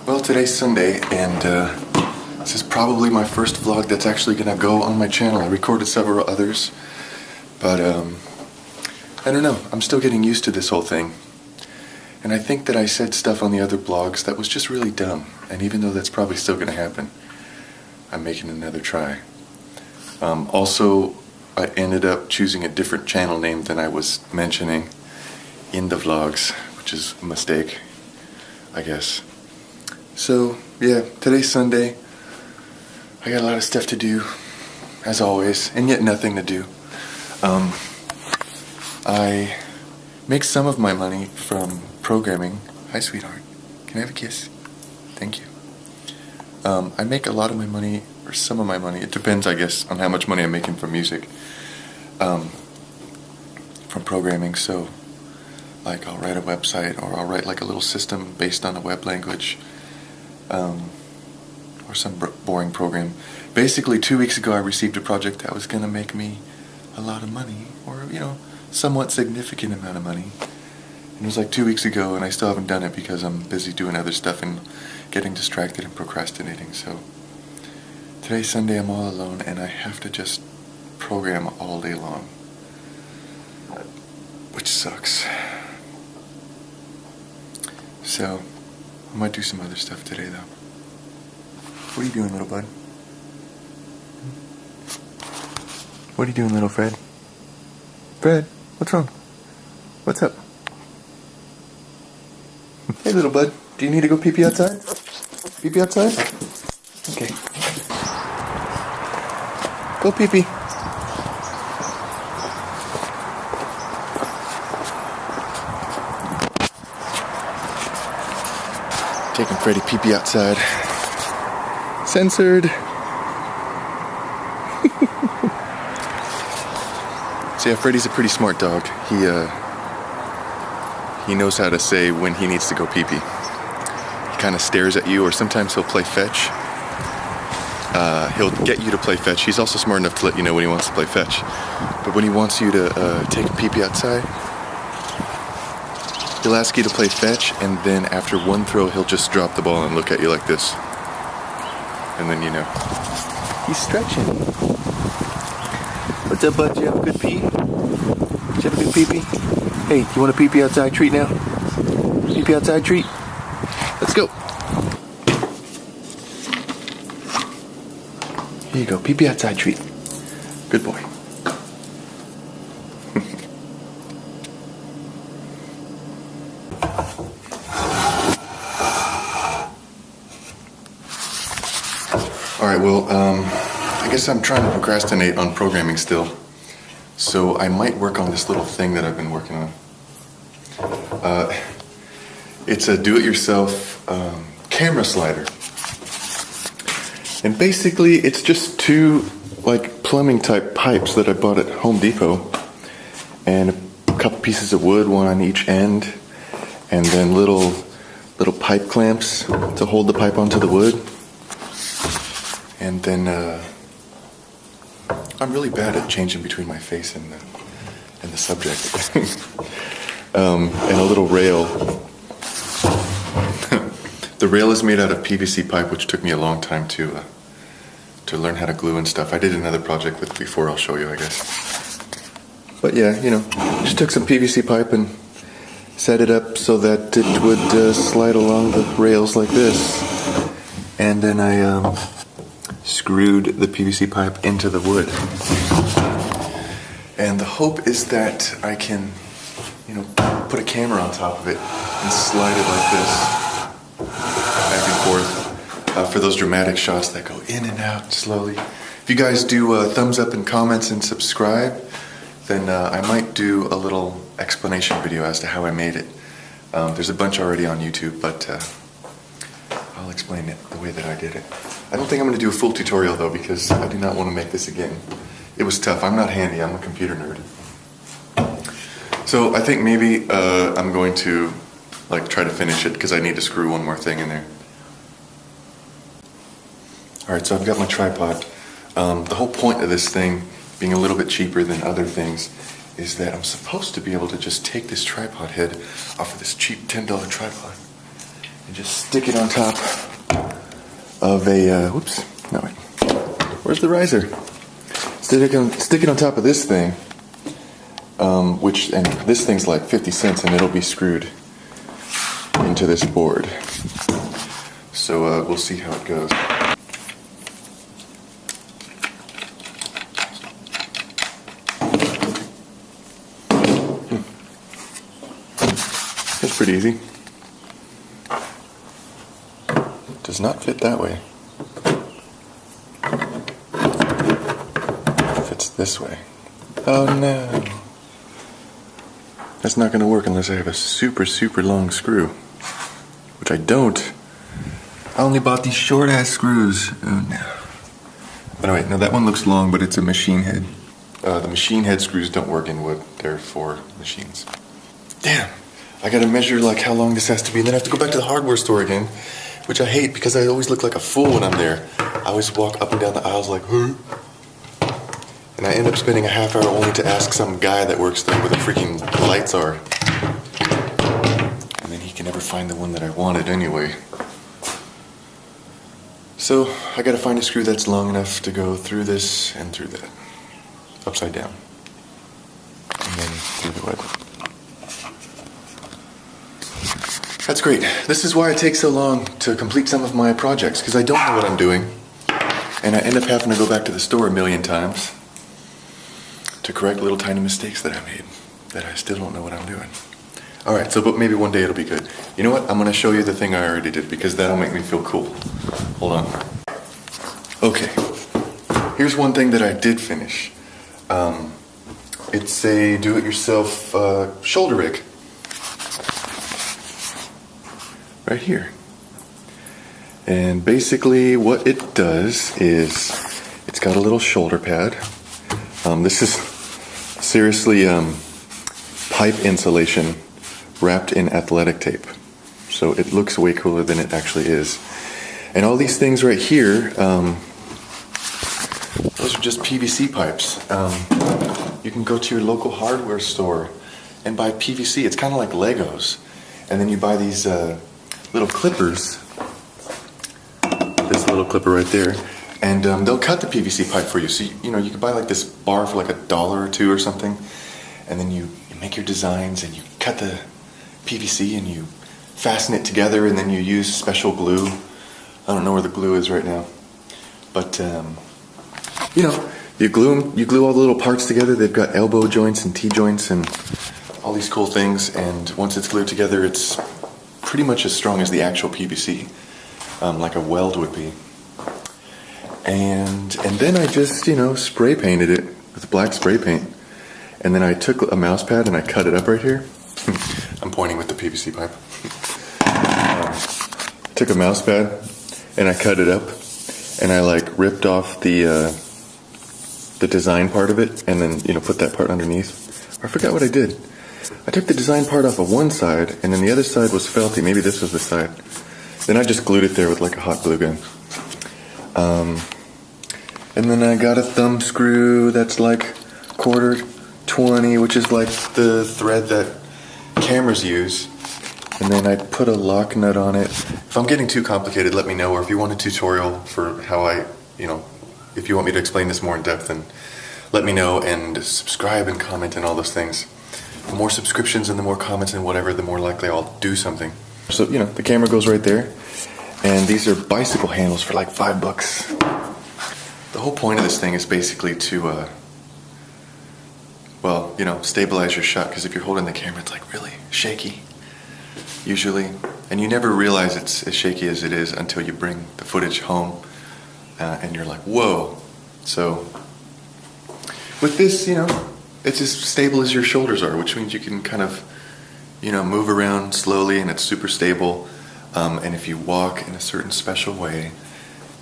Well, today's Sunday, and this is probably my first vlog that's actually gonna go on my channel. I recorded several others, but I don't know. I'm still getting used to this whole thing. And I think that I said stuff on the other blogs that was just really dumb. And even though that's probably still gonna happen, I'm making another try. Also, I ended up choosing a different channel name than I was mentioning in the vlogs, which is a mistake, I guess. So, yeah, today's Sunday. I got a lot of stuff to do, as always, and yet nothing to do. I make some of my money from programming. Hi, sweetheart. Can I have a kiss? Thank you. I make a lot of my money, or some of my money. It depends, I guess, on how much money I'm making from music. From programming, so like I'll write a website, or I'll write like a little system based on a web language. Or some boring program. Basically, 2 weeks ago I received a project that was going to make me a lot of money, or, you know, somewhat significant amount of money. And it was like 2 weeks ago, and I still haven't done it because I'm busy doing other stuff and getting distracted and procrastinating. So today's Sunday, I'm all alone, and I have to just program all day long, which sucks. So I might do some other stuff today, though. What are you doing, little bud? What are you doing, little Fred? Fred, what's wrong? What's up? Hey, little bud, do you need to go pee-pee outside? Pee-pee outside? Okay. Go pee-pee. Taking Freddy pee-pee outside. Censored. So yeah, Freddy's a pretty smart dog. He knows how to say when he needs to go pee-pee. He kind of stares at you, or sometimes he'll play fetch. He'll get you to play fetch. He's also smart enough to let you know when he wants to play fetch. But when he wants you to take a pee-pee outside, he'll ask you to play fetch, and then after one throw, he'll just drop the ball and look at you like this. And then you know. He's stretching. What's up, bud? Did you have a good pee? Did you have a good pee-pee? Hey, you want a pee-pee outside treat now? Pee-pee outside treat? Let's go. Here you go, pee-pee outside treat. Good boy. Alright, well, I guess I'm trying to procrastinate on programming still. So I might work on this little thing that I've been working on. It's a do-it-yourself camera slider. And basically it's just two like plumbing type pipes that I bought at Home Depot. And a couple pieces of wood, one on each end. And then little pipe clamps to hold the pipe onto the wood. And then I'm really bad at changing between my face and the subject. And a little rail. The rail is made out of PVC pipe, which took me a long time to learn how to glue and stuff. I did another project with it before. I'll show you, I guess. But yeah, you know, just took some PVC pipe and set it up so that it would slide along the rails like this. And then I screwed the PVC pipe into the wood. And the hope is that I can, you know, put a camera on top of it and slide it like this, back and forth, for those dramatic shots that go in and out slowly. If you guys do thumbs up and comments and subscribe, then I might do a little explanation video as to how I made it. There's a bunch already on YouTube, but I'll explain it the way that I did it. I don't think I'm going to do a full tutorial though, because I do not want to make this again. It was tough. I'm not handy. I'm a computer nerd. So I think maybe I'm going to like try to finish it because I need to screw one more thing in there. Alright, so I've got my tripod. The whole point of this thing being a little bit cheaper than other things is that I'm supposed to be able to just take this tripod head off of this cheap $10 tripod and just stick it on top of a, whoops, no wait, where's the riser? Stick it on top of this thing, and this thing's like 50 cents and it'll be screwed into this board. So we'll see how it goes. That's pretty easy. Does not fit that way. Fits this way. Oh no. That's not going to work unless I have a super, super long screw. Which I don't. I only bought these short ass screws. Oh no. But anyway, now that one looks long, but it's a machine head. The machine head screws don't work in wood. They're for machines. Damn. I gotta measure like how long this has to be, and then I have to go back to the hardware store again, which I hate because I always look like a fool when I'm there. I always walk up and down the aisles like, huh? And I end up spending a half hour only to ask some guy that works there where the freaking lights are. And then he can never find the one that I wanted anyway. So I gotta find a screw that's long enough to go through this and through that. Upside down. And then through the wood. That's great. This is why it takes so long to complete some of my projects, because I don't know what I'm doing. And I end up having to go back to the store a million times to correct little tiny mistakes that I made, that I still don't know what I'm doing. Alright, but maybe one day it'll be good. You know what? I'm going to show you the thing I already did, because that'll make me feel cool. Hold on. Okay. Here's one thing that I did finish. It's a do-it-yourself shoulder rig. Right here. And basically what it does is it's got a little shoulder pad. This is seriously pipe insulation wrapped in athletic tape. So it looks way cooler than it actually is. And all these things right here, those are just PVC pipes. You can go to your local hardware store and buy PVC. It's kind of like Legos. And then you buy these little clippers, this little clipper right there, and they'll cut the PVC pipe for you. So you can buy like this bar for like $1 or $2 or something, and then you make your designs and you cut the PVC and you fasten it together, and then you use special glue. I don't know where the glue is right now, but you glue all the little parts together. They've got elbow joints and T-joints and all these cool things, and once it's glued together, it's pretty much as strong as the actual PVC, like a weld would be. And then I just, spray painted it with black spray paint. And then I took a mouse pad and I cut it up right here. I'm pointing with the PVC pipe. Took a mouse pad and I cut it up, and I like ripped off the design part of it, and then put that part underneath. I forgot what I did. I took the design part off of one side, and then the other side was felty. Maybe this was the side. Then I just glued it there with like a hot glue gun. And then I got a thumb screw that's like 1/4-20, which is like the thread that cameras use. And then I put a lock nut on it. If I'm getting too complicated, let me know. Or if you want a tutorial for how if you want me to explain this more in depth, then let me know, and subscribe and comment and all those things. The more subscriptions and the more comments and whatever, the more likely I'll do something. So, the camera goes right there. And these are bicycle handles for like $5. The whole point of this thing is basically to, stabilize your shot. Because if you're holding the camera, it's like really shaky, usually. And you never realize it's as shaky as it is until you bring the footage home. And you're like, whoa. So, with this, it's as stable as your shoulders are, which means you can kind of, move around slowly, and it's super stable. And if you walk in a certain special way,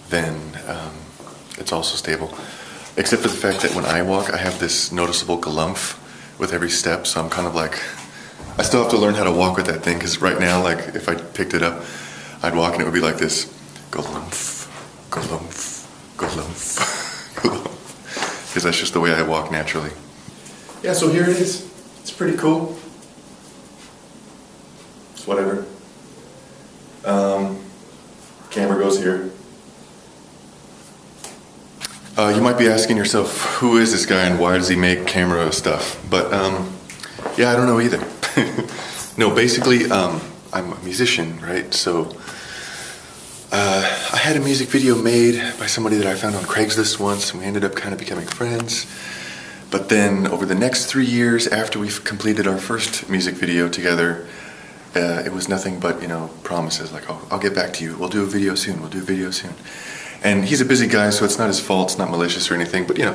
then it's also stable. Except for the fact that when I walk, I have this noticeable galumph with every step, so I'm kind of like, I still have to learn how to walk with that thing, because right now, like, if I picked it up, I'd walk and it would be like this, galumph, galumph, galumph, galumph, because that's just the way I walk naturally. Yeah, so here it is. It's pretty cool. It's whatever. goes here. You might be asking yourself, who is this guy and why does he make camera stuff? But yeah, I don't know either. No, basically, I'm a musician, right? So I had a music video made by somebody that I found on Craigslist once, and we ended up kind of becoming friends. But then over the next 3 years after we've completed our first music video together, it was nothing but, you know, promises like, oh, I'll get back to you, we'll do a video soon, we'll do a video soon. And he's a busy guy, so it's not his fault, it's not malicious or anything, but you know,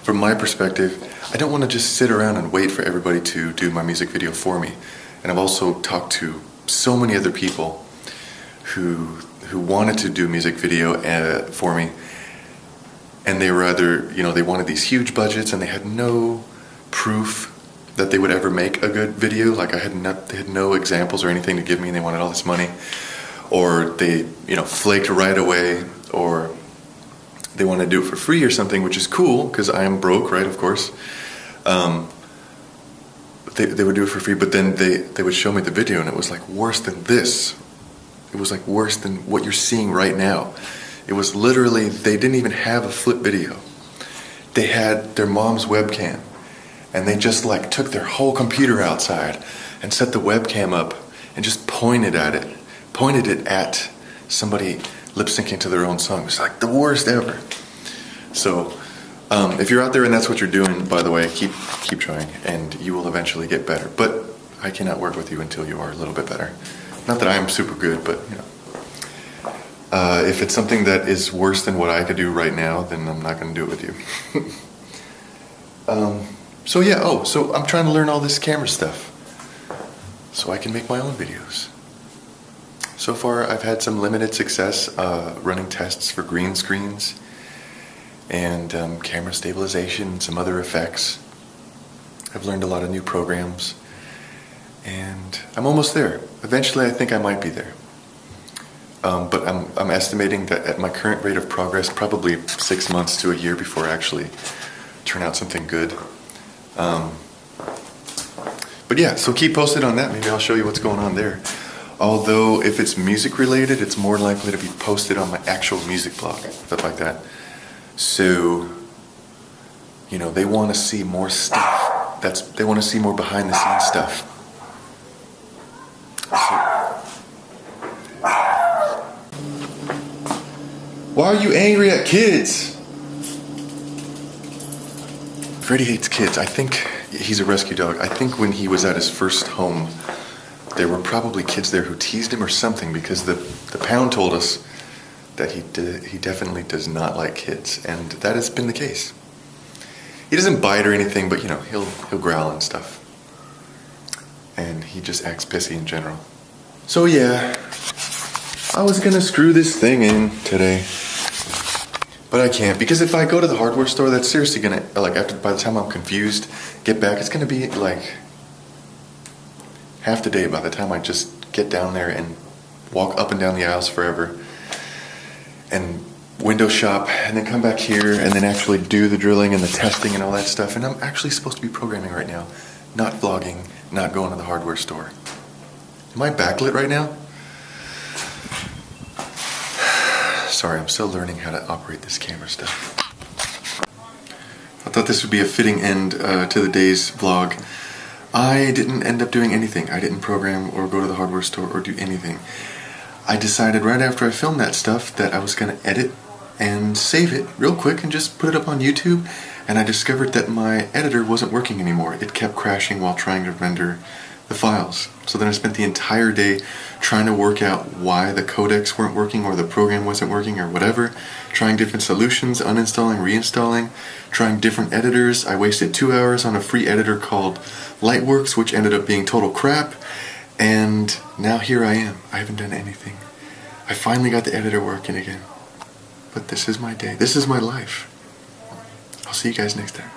from my perspective, I don't want to just sit around and wait for everybody to do my music video for me. And I've also talked to so many other people who wanted to do music video for me, and they were either, you know, they wanted these huge budgets and they had no proof that they would ever make a good video. Like they had no examples or anything to give me, and they wanted all this money, or they, you know, flaked right away, or they want to do it for free or something, which is cool because I am broke, right? Of course. They would do it for free, but then they would show me the video and it was like worse than this. It was like worse than what you're seeing right now. It was literally, they didn't even have a flip video. They had their mom's webcam, and they just like took their whole computer outside and set the webcam up and just pointed it at somebody lip syncing to their own song. It's like the worst ever. So if you're out there and that's what you're doing, by the way, keep trying and you will eventually get better. But I cannot work with you until you are a little bit better. Not that I am super good, but you know, if it's something that is worse than what I could do right now, then I'm not going to do it with you. So yeah, so I'm trying to learn all this camera stuff so I can make my own videos. So far I've had some limited success running tests for green screens and camera stabilization and some other effects. I've learned a lot of new programs and I'm almost there. Eventually I think I might be there. But I'm estimating that at my current rate of progress, probably 6 months to a year before I actually turn out something good. But yeah, so keep posted on that. Maybe I'll show you what's going on there. Although if it's music related, it's more likely to be posted on my actual music blog, stuff like that. So, you know, they want to see more stuff. They want to see more behind the scenes stuff. Why are you angry at kids? Freddy hates kids. I think he's a rescue dog. I think when he was at his first home, there were probably kids there who teased him or something, because the pound told us that he definitely does not like kids, and that has been the case. He doesn't bite or anything, but you know, he'll growl and stuff. And he just acts pissy in general. So yeah, I was gonna screw this thing in today. But I can't, because if I go to the hardware store, that's seriously gonna, like, by the time I'm confused, get back, it's gonna be like half the day by the time I just get down there and walk up and down the aisles forever and window shop and then come back here and then actually do the drilling and the testing and all that stuff. And I'm actually supposed to be programming right now, not vlogging, not going to the hardware store. Am I backlit right now? Sorry, I'm still learning how to operate this camera stuff. I thought this would be a fitting end to the day's vlog. I didn't end up doing anything. I didn't program or go to the hardware store or do anything. I decided right after I filmed that stuff that I was going to edit and save it real quick and just put it up on YouTube, and I discovered that my editor wasn't working anymore. It kept crashing while trying to render the files. So then I spent the entire day trying to work out why the codecs weren't working or the program wasn't working or whatever, trying different solutions, uninstalling, reinstalling, trying different editors. I wasted 2 hours on a free editor called Lightworks, which ended up being total crap, and now here I am. I haven't done anything. I finally got the editor working again. But this is my day. This is my life. I'll see you guys next time.